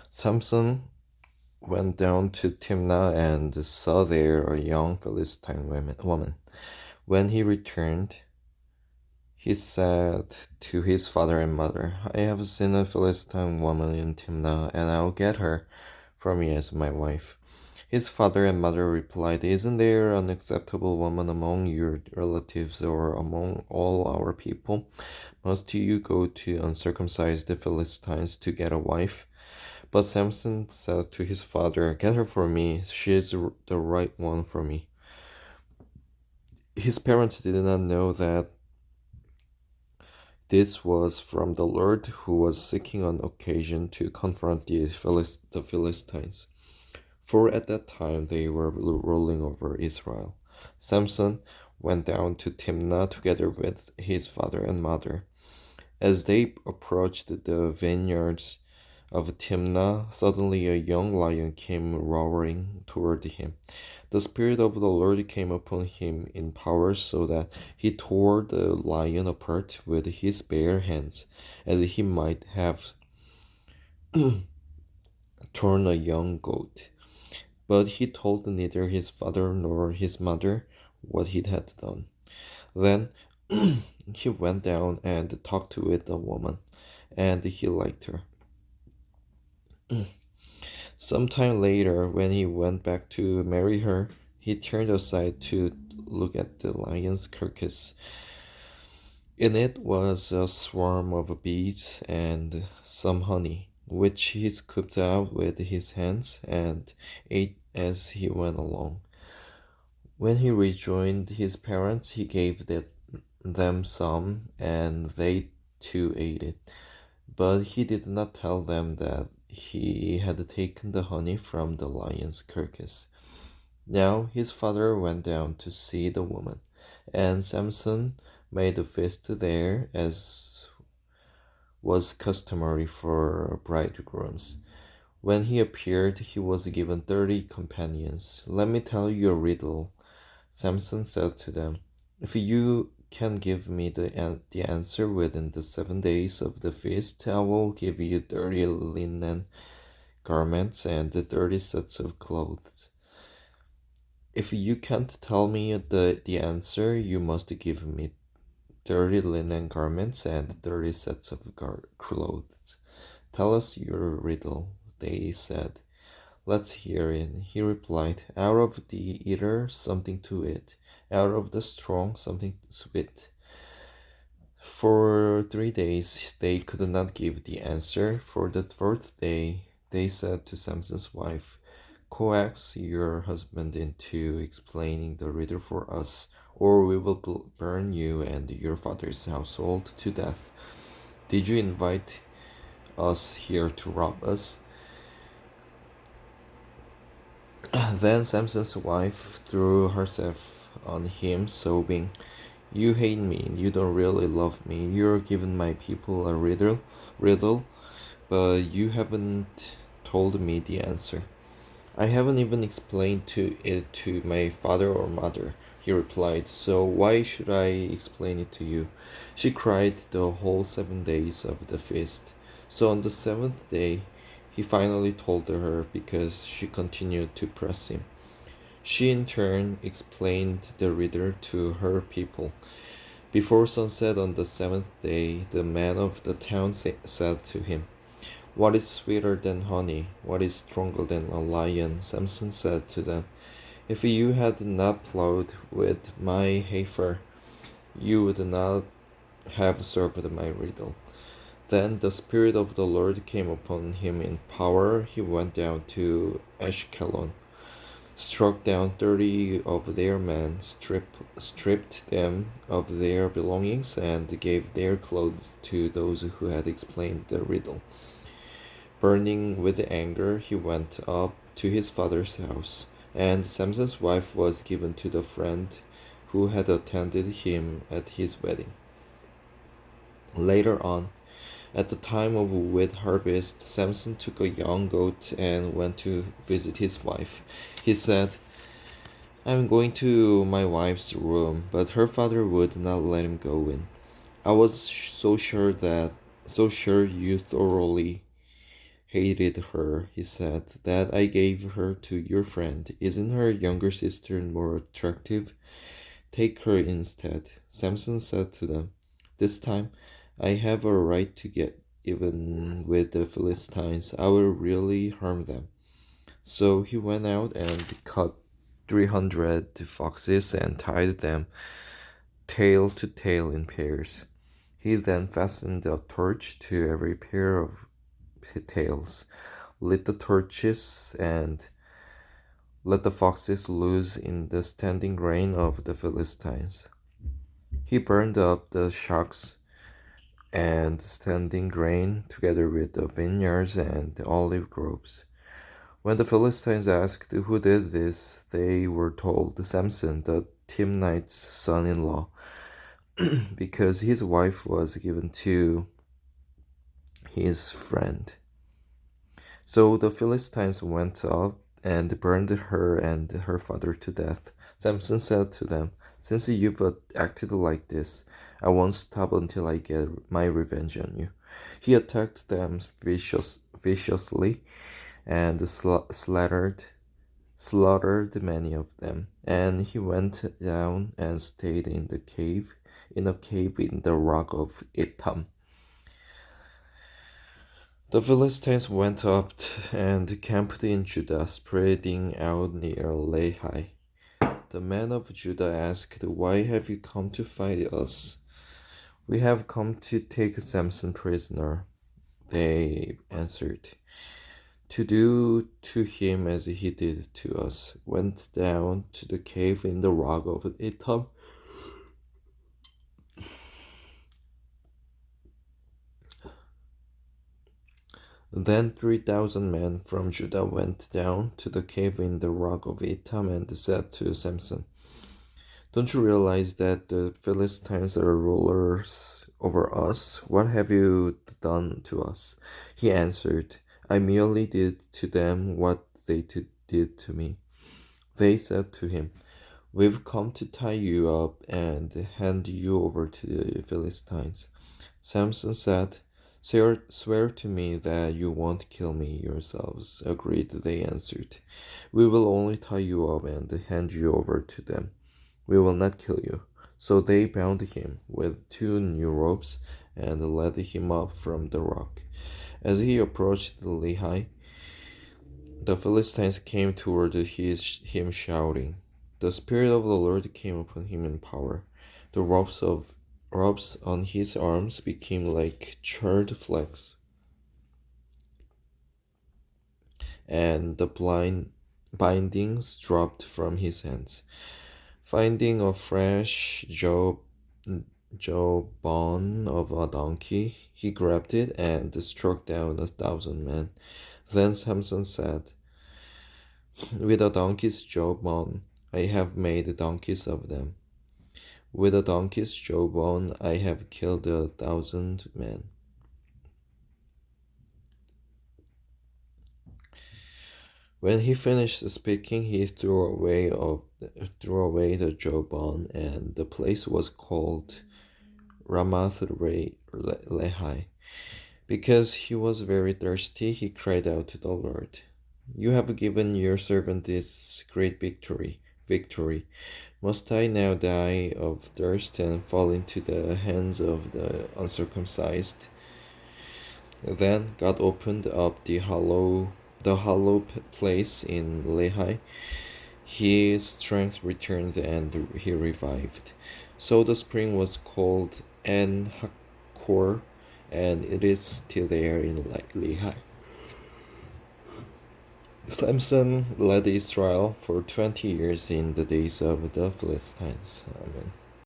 Samson went down to Timnah and saw there a young Philistine woman. When he returned, he said to his father and mother, I have seen a Philistine woman in Timnah, and I'll get her for me as my wife. His father and mother replied, Isn't there an acceptable woman among your relatives or among all our people? Must you go to uncircumcised Philistines to get a wife? But Samson said to his father, Get her for me, she is the right one for me. His parents did not know that this was from the Lord, who was seeking an occasion to confront the Philistines, for at that time they were ruling over Israel. Samson went down to Timnah together with his father and mother. As they approached the vineyards of Timnah, suddenly a young lion came roaring toward him. The Spirit of the Lord came upon him in power, so that he tore the lion apart with his bare hands, as he might have torn a young goat. But he told neither his father nor his mother what he had done. Then he went down and talked with the woman, and he liked her. Some time later, when he went back to marry her, he turned aside to look at the lion's carcass. In it was a swarm of bees and some honey, which he scooped out with his hands and ate as he went along. When he rejoined his parents, he gave them some, and they too ate it. But he did not tell them that he had taken the honey from the lion's carcass. Now his father went down to see the woman, and Samson made a feast there, as was customary for bridegrooms. When he appeared, he was given 30 companions. Let me tell you a riddle, Samson said to them. If you can give me the answer within the 7 days of the feast, I will give you 30 linen garments and 30 sets of clothes. If you can't tell me the answer, you must give me 30 linen garments and 30 sets of clothes. Tell us your riddle, they said. Let's hear it. He replied, Out of the eater, something to eat. Out of the strong, something sweet. For 3 days they could not give the answer. For the fourth day, they said to Samson's wife, Coax your husband into explaining the riddle for us, or we will burn you and your father's household to death. Did you invite us here to rob us? Then Samson's wife threw herself on him, sobbing, You hate me, you don't really love me. You're giving my people a riddle, but you haven't told me the answer. I haven't even explained it to my father or mother, he replied, so why should I explain it to you? She cried the whole 7 days of the feast. So on the seventh day, he finally told her because she continued to press him. She in turn explained the riddle to her people. Before sunset on the seventh day, the man of the town said to him, What is sweeter than honey? What is stronger than a lion? Samson said to them, If you had not plowed with my heifer, you would not have solved my riddle. Then the Spirit of the Lord came upon him in power. He went down to Ashkelon, struck down 30 of their men, stripped them of their belongings, and gave their clothes to those who had explained the riddle. Burning with anger, he went up to his father's house, and Samson's wife was given to the friend who had attended him at his wedding. Later on, at the time of wheat harvest, Samson took a young goat and went to visit his wife. He said, I'm going to my wife's room, but her father would not let him go in. I was so sure you thoroughly hated her. He said that I gave her to your friend. Isn't her younger sister more attractive? Take her instead. Samson said to them, this time I have a right to get even with the Philistines. I will really harm them. So he went out and cut 300 foxes and tied them tail to tail in pairs. He then fastened a torch to every pair of tails, lit the torches, and let the foxes loose in the standing grain of the Philistines. He burned up the shocks and standing grain together with the vineyards and the olive groves. When the Philistines asked who did this, they were told Samson, the Timnite's son-in-law, because his wife was given to his friend. So the Philistines went up and burned her and her father to death. Samson said to them, since you've acted like this, I won't stop until I get my revenge on you. He attacked them viciously and slaughtered many of them. And he went down and stayed in a cave in the rock of Etam. The Philistines went up and camped in Judah, spreading out near Lehi. The men of Judah asked, why have you come to fight us? We have come to take Samson prisoner, they answered. To do to him as he did to us, went down to the cave in the rock of Etam. Then 3,000 men from Judah went down to the cave in the rock of Etam and said to Samson, don't you realize that the Philistines are rulers over us? What have you done to us? He answered, I merely did to them what they did to me. They said to him, we've come to tie you up and hand you over to the Philistines. Samson said, swear to me that you won't kill me yourselves. Agreed, they answered. We will only tie you up and hand you over to them. We will not kill you. So they bound him with 2 new ropes and led him up from the rock. As he approached Lehi, the Philistines came toward him shouting. The Spirit of the Lord came upon him in power. The ropes on his arms became like charred flax, and the bindings dropped from his hands. Finding a fresh jawbone of a donkey, he grabbed it and struck down 1,000 men. Then Samson said, with a donkey's jawbone, I have made donkeys of them. With a donkey's jawbone, I have killed 1,000 men. When he finished speaking, he threw away the jawbone, and the place was called Ramath Lehi. Because he was very thirsty, he cried out to the Lord, you have given your servant this great victory. Must I now die of thirst and fall into the hands of the uncircumcised? Then God opened up the hollow place in Lehi. His strength returned and he revived. So the spring was called En Hakkor, and it is still there in Lehi. Samson led Israel for 20 years in the days of the Philistines. Amen.